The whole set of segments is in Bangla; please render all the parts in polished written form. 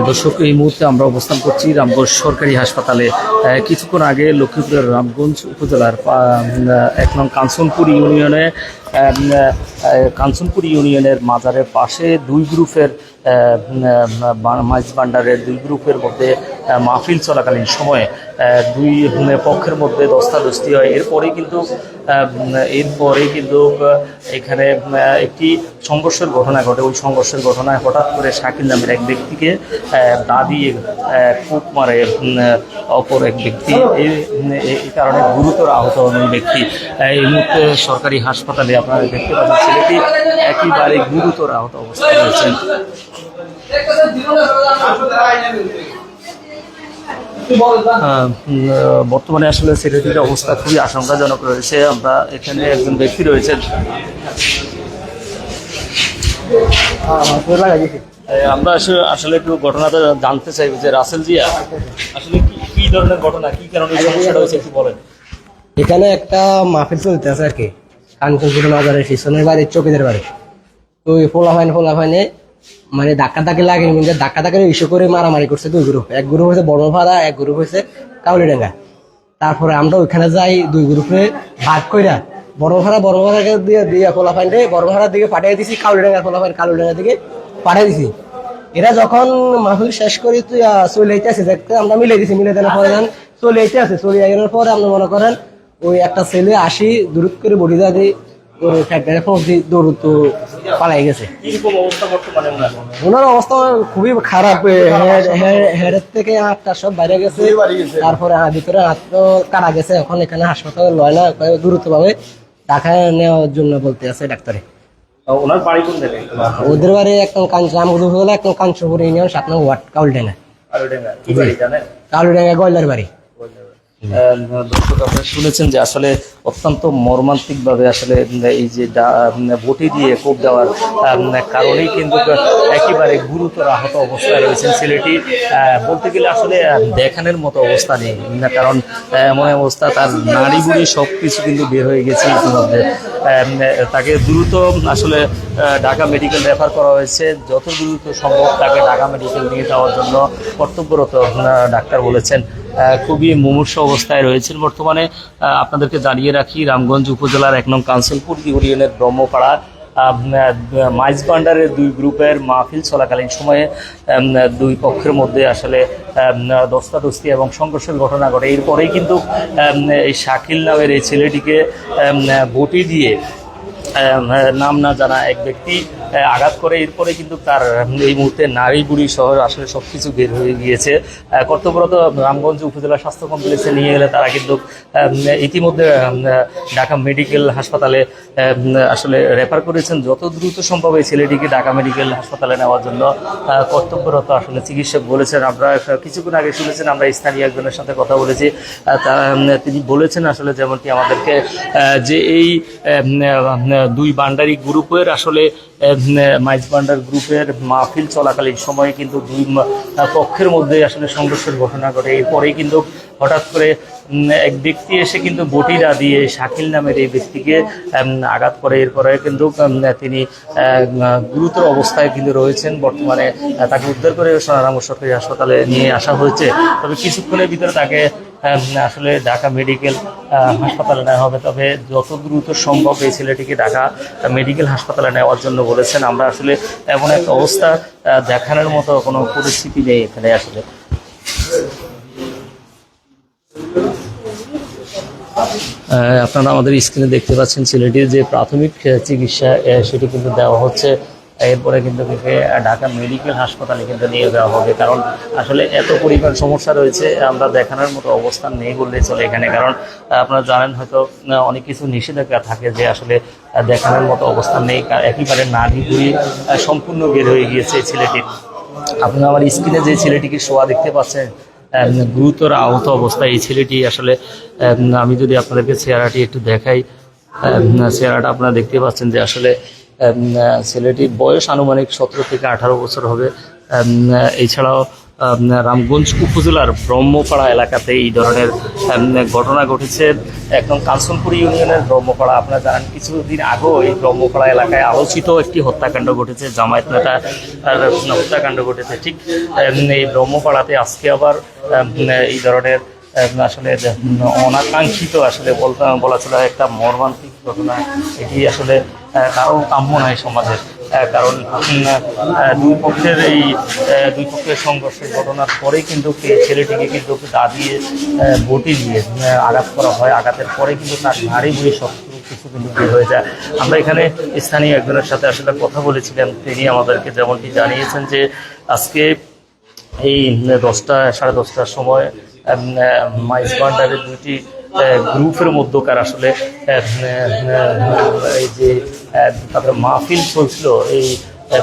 দর্শক, এই মুহূর্তে আমরা অবস্থান করছি রামগঞ্জ সরকারি হাসপাতালে। কিছুক্ষণ আগে লক্ষ্মীপুরের রামগঞ্জ উপজেলার 1 নং কাঞ্চনপুর ইউনিয়নের মাজারের পাশে দুই গ্রুপের মাইজ ভান্ডারের দুই গ্রুপের মধ্যে মাহফিল চলাকালীন সময়ে দুই পক্ষের মধ্যে ধস্তাধস্তি হয়। এরপরেই কিন্তু এখানে একটি সংঘর্ষের ঘটনা ঘটে। ওই সংঘর্ষের ঘটনায় হঠাৎ করে শাকিল নামের এক ব্যক্তিকে দা দিয়ে কূপ মারে অপর এক ব্যক্তি। এই কারণে গুরুতর আহত হন ওই ব্যক্তি। এই মুহূর্তে সরকারি হাসপাতালে আপনারা দেখতে পাচ্ছেন ছেলেটি একেবারে গুরুতর আহত অবস্থায় রয়েছেন। বর্তমানে আসলে ছেলেটির অবস্থা খুবই আশঙ্কাজনক রয়েছে। আমরা এখানে একজন ব্যক্তি রয়েছেন, আমরা আসলে একটু ঘটনাটা জানতে চাইব যে রাসেল জিয়া আসলে কি ধরনের ঘটনা, কি কারণে সমস্যাটা হয়েছে একটু বলেন। এখানে একটা মাহফিল চলতে আছে আর কি, কাঞ্চনপুর মাজারের পিছনের বাড়ি চকিদের বাড়ি। তো ফোলাফাইনে মানে ধাক্কা লাগে, ধাক্কা ইস্যু করে মারামারি করছে দুই গ্রুপ। এক গ্রুপ হয়েছে বড়ভাড়া, এক গ্রুপ হয়েছে কাউলিডাঙ্গা। তারপরে আমরা ওইখানে যাই, দুই গ্রুপে ভাগ কইরা বড়ভাড়াকে দিয়ে ফোলাফাইনে বড়ভাড়ার দিকে পাঠিয়ে দিছি, কাউলিডাঙ্গার দিকে পাঠিয়ে দিছি। এরা যখন মাহফিল শেষ করি তুই চলে আইতেছে, দেখতে আমরা মিলে দিছি, মিলে দেওয়ার পরে চলে আইতেছে। চলে আইনের পরে আপনি মনে করেন ওই একটা ছেলে আসি দূরত করে বডি দা দিই ওর ফ্যাক্টরি পৌঁছি দৌড় তো পালাই গেছে। ওনার অবস্থা খুবই খারাপ, হেডের থেকে হাতটা সব বাইরে গেছে, তারপরে ভিতরে হাত কাটা গেছে। এখন এখানে হাসপাতালে লয় না, দ্রুত ভাবে ঢাকায় নেওয়ার জন্য বলতে আছে ডাক্তারে। ওনার বাড়ি কোন জায়গায়? ওদের বাড়ি একদম কাঞ্চনপুর ইউনিয়ন 7 নং ওয়ার্ড কাউলিডাঙ্গা। কাউলিডাঙ্গা গয়লার বাড়ি। দর্শক, আপনারা শুনেছেন যে আসলে অত্যন্ত মর্মান্তিক ভাবে আসলে এই যে বটি দিয়ে কোপ দেওয়ার কারণেই কিন্তু একেবারে গুরুতর আহত অবস্থায় রয়েছেন ছেলেটি। বলতে গেলে আসলে দেখানোর মতো অবস্থা নেই, কারণ এমন অবস্থা তার নাড়ি বুড়ি সব কিছু কিন্তু বের হয়ে গেছে ইতিমধ্যে। তাকে দ্রুত আসলে ঢাকা মেডিকেল রেফার করা হয়েছে। যত দ্রুত সম্ভব তাকে ঢাকা মেডিকেল নিয়ে যাওয়ার জন্য কর্তব্যরত ডাক্তার বলেছেন। খুবই মুমূর্ষ অবস্থায় রয়েছেন বর্তমানে। আপনাদেরকে জানিয়ে রাখি, রামগঞ্জ উপজেলার 1 নং কাঞ্চনপুর ইউনিয়নের ব্রহ্মপাড়া মাইজ ভান্ডারের দুই গ্রুপের মাহফিল চলাকালীন সময়ে দুই পক্ষের মধ্যে আসলে ধস্তাধস্তি এবং সংঘর্ষের ঘটনা ঘটে। এরপরেই কিন্তু এই শাকিল নামের এই ছেলেটিকে বটি দিয়ে নাম না জানা এক ব্যক্তি আঘাত করে। এরপরে কিন্তু তার এই মুহূর্তে নারী বুড়ি শহর আসলে সবকিছু বের হয়ে গিয়েছে। কর্তব্যরত রামগঞ্জ উপজেলা স্বাস্থ্য কমপ্লেক্সে নিয়ে গেলে তারা কিন্তু ইতিমধ্যে ঢাকা মেডিকেল হাসপাতালে আসলে রেফার করেছেন। যত দ্রুত সম্ভব এই ছেলেটিকে ঢাকা মেডিকেল হাসপাতালে নেওয়ার জন্য কর্তব্যরত আসলে চিকিৎসক বলেছেন। আমরা কিছুক্ষণ আগে শুনেছেন, আমরা স্থানীয় একজনের সাথে কথা বলেছি, তিনি বলেছেন আসলে যেমনটি আমাদেরকে যে এই দুই ভান্ডারি গ্রুপের আসলে মাইজ ভান্ডার গ্রুপের মাহফিল চলাকালীন সময়ে কিন্তু দুই পক্ষের মধ্যে আসলে সংঘর্ষের ঘটনা ঘটে। এরপরেই কিন্তু হঠাৎ করে এক ব্যক্তি এসে কিন্তু বটিরা দিয়ে শাকিল নামের এই ব্যক্তিকে আঘাত করে। এরপরে কিন্তু তিনি গুরুতর অবস্থায় কিন্তু রয়েছেন। বর্তমানে তাকে উদ্ধার করে রামগঞ্জ সরকারি হাসপাতালে নিয়ে আসা হয়েছে। তবে কিছুক্ষণের ভিতরে তাকে আসলে ঢাকা মেডিকেল হাসপাতালে নেওয়া হবে। তবে যত দ্রুত সম্ভব এই ছেলেটিকে ঢাকা মেডিকেল হাসপাতালে নেওয়ার জন্য বলেছেন। আমরা আসলে এমন একটা অবস্থা দেখানোর মতো কোনো পরিস্থিতি নেই এখানে আসলে। আপনারা আমাদের স্ক্রিনে দেখতে পাচ্ছেন ছেলেটির যে প্রাথমিক চিকিৎসা সেটি কিন্তু দেওয়া হচ্ছে। এরপরে কিন্তু ঢাকা মেডিকেল হাসপাতালে কিন্তু নিয়ে যাওয়া হবে, কারণ আসলে এত পরিমাণ সমস্যা রয়েছে আমরা দেখানোর মতো অবস্থান নেই বললেই চলে এখানে। কারণ আপনারা জানেন হয়তো অনেক কিছু নিষেধাজ্ঞা থাকে যে আসলে দেখানোর মতো অবস্থান নেই। একেবারে নাড়ি ভুঁড়ি সম্পূর্ণ বের হয়ে গিয়েছে ছেলেটির। আপনারা আমার স্ক্রিনে যে ছেলেটিকে শোয়া দেখতে পাচ্ছেন, গুরুতর আহত অবস্থায় এই ছেলেটি আসলে। আমি যদি আপনাদেরকে চেহারাটি একটু দেখাই, চেহারাটা আপনারা দেখতে পাচ্ছেন যে আসলে ছেলেটির বয়স আনুমানিক 17 থেকে 18 বছর হবে। এছাড়াও রামগঞ্জ উপজেলার ব্রহ্মপাড়া এলাকাতে এই ধরনের ঘটনা ঘটেছে। একদম কাঞ্চনপুর ইউনিয়নের ব্রহ্মপাড়া, আপনারা জানেন কিছুদিন আগেও এই ব্রহ্মপাড়া এলাকায় আলোচিত একটি হত্যাকাণ্ড ঘটেছে, জামায়াত নেতা হত্যাকাণ্ড ঘটেছে। ঠিক এই ব্রহ্মপাড়াতে আজকে আবার এই ধরনের আসলে অনাকাঙ্ক্ষিত আসলে বলা চলে একটা মর্মান্তিক ঘটনা। এটি আসলে কারো কাম্য নয় সমাজের, কারণ দুই পক্ষের সংঘর্ষের ঘটনার পরেই কিন্তু ছেলেটিকে কিন্তু দা দিয়ে বটি দিয়ে আঘাত করা হয়। আঘাতের পরে কিন্তু তার নারী বুড়ি শক্ত কিছু কিন্তু বের হয়ে যায়। আমরা এখানে স্থানীয় একজনের সাথে আসলে কথা বলেছিলাম, তিনি আমাদেরকে যেমনটি জানিয়েছেন যে আজকে এই 10টা-10:30টার সময় মাইজ ভান্ডারের দুইটি গ্রুপের মধ্যকার আসলে এই যে তাদের মাহফিল চলছিল, এই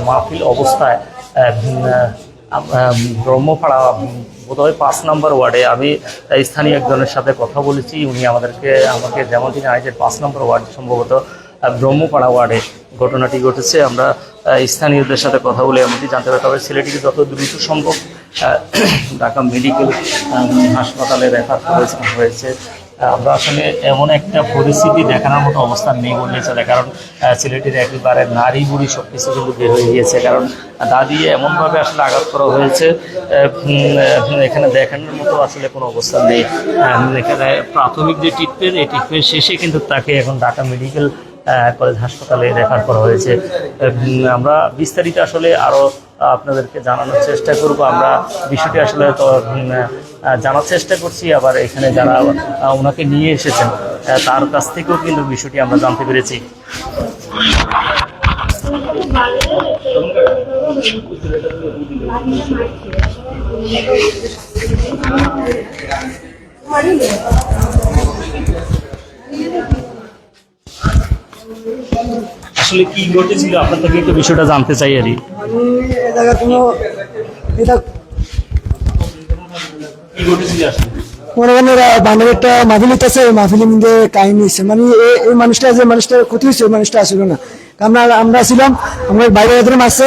মাহফিল অবস্থায় ব্রহ্মপাড়া বোধহয় 5 নম্বর ওয়ার্ডে আমি স্থানীয় একজনের সাথে কথা বলেছি। উনি আমাকে যেমনটি জানিয়েছে 5 নম্বর ওয়ার্ড সম্ভবত ব্রহ্মপাড়া ওয়ার্ডে ঘটনাটি ঘটেছে। আমরা স্থানীয়দের সাথে কথা বলে এমনটি জানতে পারি। তবে ছেলেটিকে যত দ্রুত সম্ভব ঢাকা মেডিকেল হাসপাতালে রেফার হয়েছে। আমরা আসলে এমন একটা পরিস্থিতি দেখানোর মতো অবস্থা নেই বললেই চলে, কারণ ছেলেটির একেবারে নারী বুড়ি সব কিছু কিন্তু বের হয়ে গিয়েছে, কারণ দা দিয়ে এমনভাবে আসলে আঘাত করা হয়েছে এখানে দেখানোর মতো আসলে কোনো অবস্থা নেই। এখানে প্রাথমিক যে ট্রিটমেন্ট, এই ট্রিটমেন্ট শেষে কিন্তু তাকে এখন ঢাকা মেডিকেল কলেজ হাসপাতালে রেফার করা হয়েছে। আমরা বিস্তারিত আসলে আরও আপনাদেরকে জানানোর চেষ্টা করব। আমরা বিষয়টি আসলে তো জানার চেষ্টা করছি, আবার এখানে যারা ওনাকে নিয়ে এসেছেন তার কাছ থেকেও কিন্তু বিষয়টি আমরা জানতে পেরেছি। আসলে কি ঘটেছিল আপনার থেকে একটু বিষয়টা জানতে চাই আর কি। কি ঘটেছিল আসলে? মনে করেন বান্ধব একটা মাহফিল হইতেছে, মাহফিলের মধ্যে কাহিনী হচ্ছে, মানে এই মানুষটা যে মানুষটার ক্ষতি হয়েছে ওই মানুষটা আসলো না। আমরা ছিলাম, আমরা বাইরে ধরে মারছে,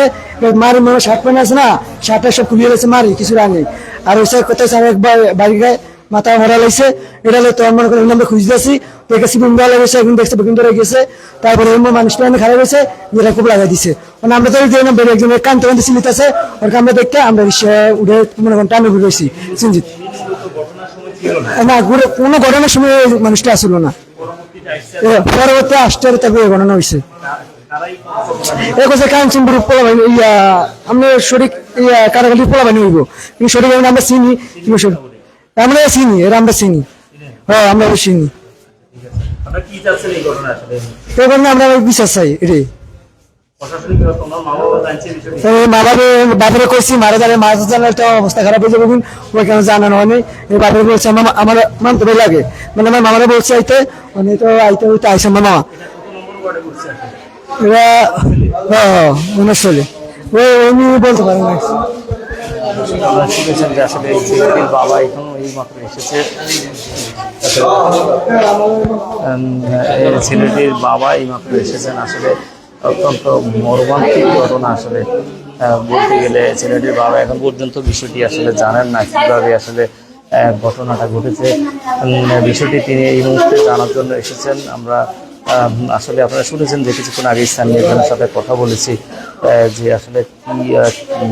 মারি মানে শার্ট প্যান্ট আছে না, শার্টটা সব খুলিয়ে গেছে মারি কিছু আগে। আর ওই সাইড কোথায় একবার বাড়ি গায়ে মাথা ভরা লাগছে, এটা তো মনে করেন আমরা খুঁজতে আছি, দেখেছি বিন্দা লেগেছে, এখন দেখছে বিন্দু গেছে। তারপরে মানুষটা অনেক খারাপ হয়েছে, যেটা খুব লাগাই দিছে। মানে আমরা তো একজনের কান তখন চিলিতেছে, ওর আমরা দেখতে আমরা উঠে মনে করেন টানে ঘুরেছি সঞ্জিত না, কোনো ঘটনার সময় মানুষটা আসলো না, পরবর্তী আসতে তারপরে ঘটনা হয়েছে। কাঞ্চনপুর পোলাবাহিনী আমরা শরীর কারাগালি পোলাবাহিনী হইব, কিন্তু শরীর আমরা চিনি, আমরা চিনি এরা, আমরা চিনি, হ্যাঁ আমরা চিনি। আমরা বিশ্বাস চাই এটাই। বাবারে কইছি মারা যাবে, মারা জানার তো অবস্থা খারাপ হয়ে যাবে, ওইখানে জানানো হয়নি। বাবারে বলছে আমার মানতে লাগে, মানে আমার মামারা বলছে আইতে, মানে তো আইতে হইতে আইসে আমার মামা এরা মনে চলে উনি বলতে পারেন না। শুনেছেন যে আসলে এই ছেলেটির বাবা এখনো এই মাত্র এসেছে, ছেলেটির বাবা এই মাত্র এসেছেন। আসলে অত্যন্ত মর্মান্তিক ঘটনা। আসলে বলতে গেলে ছেলেটির বাবা এখন পর্যন্ত বিষয়টি আসলে জানেন না কিভাবে আসলে ঘটনাটা ঘটেছে। বিষয়টি তিনি এই মুহূর্তে জানার জন্য এসেছেন। আমরা আসলে আপনারা শুনেছেন যে কিছুক্ষণ আগে স্থানীয় একজনের সাথে কথা বলেছি যে আসলে কি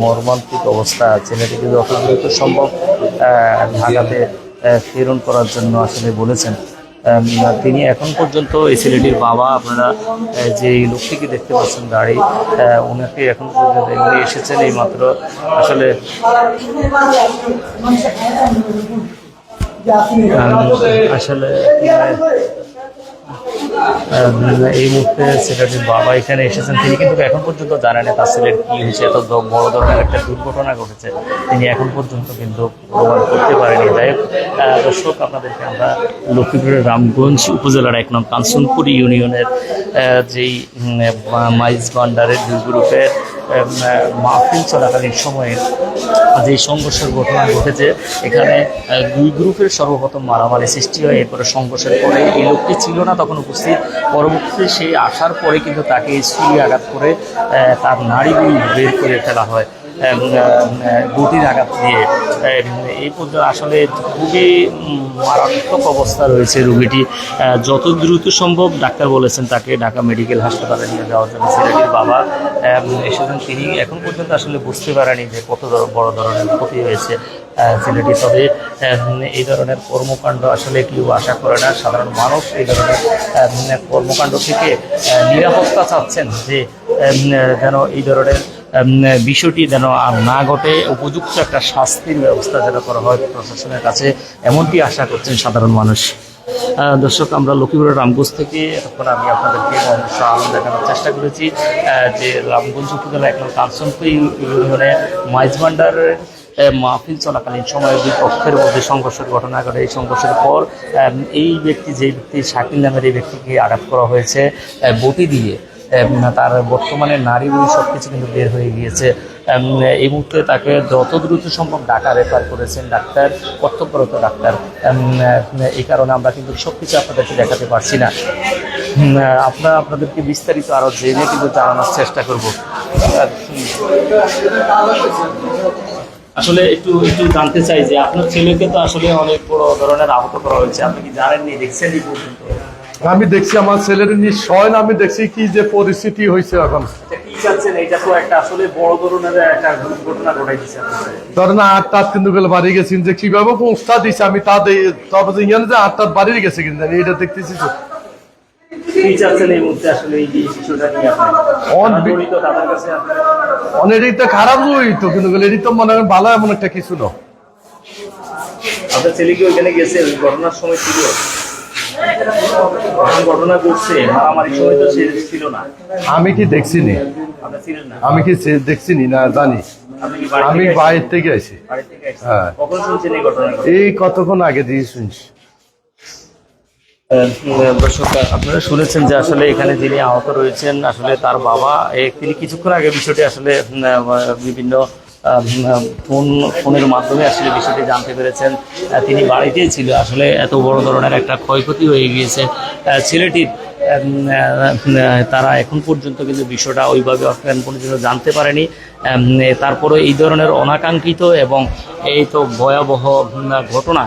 মর্মান্তিক অবস্থা। ছেলেটিকে যত দ্রুত সম্ভব ঢাকাতে প্রেরণ করার জন্য আসলে বলেছেন তিনি। এখন পর্যন্ত এই ছেলেটির বাবা, আপনারা যে লোকটিকে দেখতে পাচ্ছেন গাড়ি, ওনাকে এখন পর্যন্ত এগুলি এসেছেন এই মাত্র। আসলে আসলে এই মুহূর্তে ছেলেটির বাবা এখানে এসেছেন, তিনি কিন্তু এখন পর্যন্ত জানেন তার ছেলের কি হয়েছে। এত বড় ধরনের একটা দুর্ঘটনা ঘটেছে, তিনি এখন পর্যন্ত কিন্তু প্রমাণ করতে পারেনি। যাই হোক দর্শক, আপনাদেরকে আমরা লক্ষ্মীপুরের রামগঞ্জ উপজেলার 1 নং কাঞ্চনপুর ইউনিয়নের যেই মাইজ ভান্ডারের দুই গ্রুপের মাহফিল চলাকালীন সময়ে যে সংঘর্ষের ঘটনা ঘটেছে, এখানে দুই গ্রুপের সর্বপ্রথম মারামারি সৃষ্টি হয়। এরপরে সংঘর্ষের পরে এই লোকটি ছিল না তখন উপস্থিত, পরবর্তীতে সেই আসার পরে কিন্তু তাকে ছুরি আঘাত করে তার নাড়িগুলি বের করে ফেলা হয়। বটির আঘাত দিয়ে এই পর্যন্ত আসলে খুবই মারাত্মক অবস্থা রয়েছে রোগীটি। যত দ্রুত সম্ভব ডাক্তার বলেছেন তাকে ঢাকা মেডিকেল হাসপাতালে নিয়ে যাওয়ার জন্য। ছেলেটির বাবা এসেছেন, তিনি এখন পর্যন্ত আসলে বুঝতে পারেনি যে কত বড় ধরনের ক্ষতি হয়েছে ছেলেটি। তবে এই ধরনের কর্মকাণ্ড আসলে কেউ আশা করে না, সাধারণ মানুষ এই ধরনের কর্মকাণ্ড থেকে নিরাপত্তা চাচ্ছেন যে যেন এই ধরনের বিষয়টি যেন আর না ঘটে, উপযুক্ত একটা শাস্তির ব্যবস্থা যেন করা হয় প্রশাসনের কাছে, এমনটি আশা করছেন সাধারণ মানুষ। দর্শক, আমরা লক্ষ্মীপুরের রামগঞ্জ থেকে এতক্ষণ আমি আপনাদেরকে আনন্দ দেখানোর চেষ্টা করেছি যে রামগঞ্জ উপজেলা 1 নং কাঞ্চনপুর ইউনিয়নে মাইজভান্ডারের মাহফিল চলাকালীন সময়ে দুই পক্ষের মধ্যে সংঘর্ষের ঘটনা ঘটে। এই সংঘর্ষের পর এই ব্যক্তি, যে ব্যক্তি শাকিল নামের এই ব্যক্তিকে আঘাত করা হয়েছে বটি দিয়ে, তার বর্তমানে নারী বই সব কিছু কিন্তু বের হয়ে গিয়েছে। এই মুহূর্তে তাকে যত দ্রুত সম্ভব ঢাকা রেফার করেছেন ডাক্তার, কর্তব্যরত ডাক্তার। এই কারণে আমরা কিন্তু সব কিছু আপনাদেরকে দেখাতে পারছি না। আপনাদেরকে বিস্তারিত আরও জেনে কিন্তু জানানোর চেষ্টা করব। আসলে একটু জানতে চাই যে আপনার ছেলেকে তো আসলে অনেক বড় ধরনের আহত করা হয়েছে, আপনি কি জানেননি, দেখছেন এই পর্যন্ত? আমি দেখছি আমার ছেলের নিশ্চয় আমি দেখছি কি যে পরিস্থিতি হয়েছে এখন। কি চাচ্ছেন? এটা তো একটা আসলে বড় ধরনের একটা ঘটনা ঘটাই দিচ্ছে। ধরেন 8টা কিন্তু গেলে বাড়ি গেছেন যে কিভাবে পৌঁছটা দিচ্ছে আমি তা তবে ইয়ানে যে 8টার বাড়ি গেছে কিন্তু এটা দেখতেছি। কি চাচ্ছেন এই মুহূর্তে আসলে এই বিষয়টা নিয়ে জড়িত তাদের কাছে? অনেক তো খারাপ হইতো কিন্তু এটি তো মনে হয় ভালো এমন একটা কিছু না। আপনার ছেলে কি ওইখানে গেছে ওই ঘটনার সময় ছিল? ঘটনা ঘটছে মারামারি সময় তো সে ছিল না। আমি কি দেখছিনি, আপনি ছিলেন না? আমি কি দেখছিনি না জানি। আমি বাইরে থেকে আইছি। হ্যাঁ, কখন শুনছেন এই ঘটনা? এই কতক্ষণ আগে দিয়ে শুনছি। দর্শক, আপনারা শুনেছেন যে আসলে এখানে যিনি আহত রয়েছেন আসলে তার বাবা, তিনি কিছুক্ষণ আগে বিষয়টি আসলে বিভিন্ন ফোনের মাধ্যমে আসলে বিষয়টি জানতে পেরেছেন। তিনি বাড়িতেই ছিল, আসলে এত বড় ধরনের একটা ক্ষয়ক্ষতি হয়ে গিয়েছে ছেলেটির। তারা এখন পর্যন্ত কিন্তু বিষয়টা ওইভাবে এখন পর্যন্ত জানতে পারেনি। তারপরে এই ধরনের অনাকাঙ্ক্ষিত এবং এই তো ভয়াবহ ঘটনা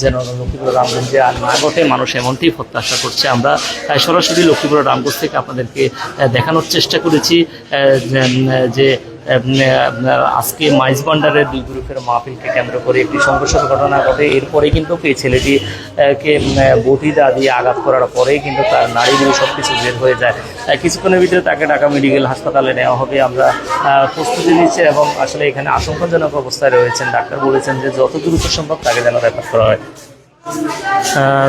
যেন লক্ষ্মীপুর রামগঞ্জে আর না ঘটে, মানুষ এমনটি প্রত্যাশা করছে। আমরা সরাসরি লক্ষ্মীপুর রামগঞ্জ থেকে আপনাদেরকে দেখানোর চেষ্টা করেছি যে আজকে মাইজভান্ডারের দুই গ্রুপের মাহফিলকে কেন্দ্র করে একটি সংঘর্ষের ঘটনা ঘটে। এরপরে কিন্তু এই ছেলেটিকে বটি দিয়ে আঘাত করার পরেই কিন্তু তার নারী সব কিছু বের হয়ে যায়। কিছুক্ষণের ভিতরে তাকে ঢাকা মেডিকেল হাসপাতালে নেওয়া হবে। আমরা প্রস্তুতি নিচ্ছি এবং আসলে এখানে আশঙ্কাজনক অবস্থায় রয়েছেন। ডাক্তার বলেছেন যে যত দ্রুত সম্ভব তাকে যেন রেফার করা হয়।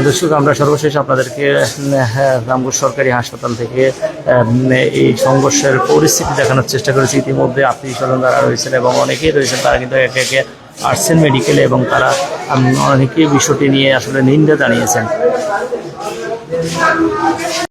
দর্শক, আমরা সর্বশেষ আপনাদেরকে রামগঞ্জ সরকারি হাসপাতাল থেকে এই সংঘর্ষের পরিস্থিতি দেখানোর চেষ্টা করেছি। ইতিমধ্যে আত্মীয় স্বজন যারা রয়েছেন এবং অনেকেই রয়েছেন তারা কিন্তু একে একে আসছেন মেডিকেলে এবং তারা অনেকেই বিষয়টি নিয়ে আসলে নিন্দা জানিয়েছেন।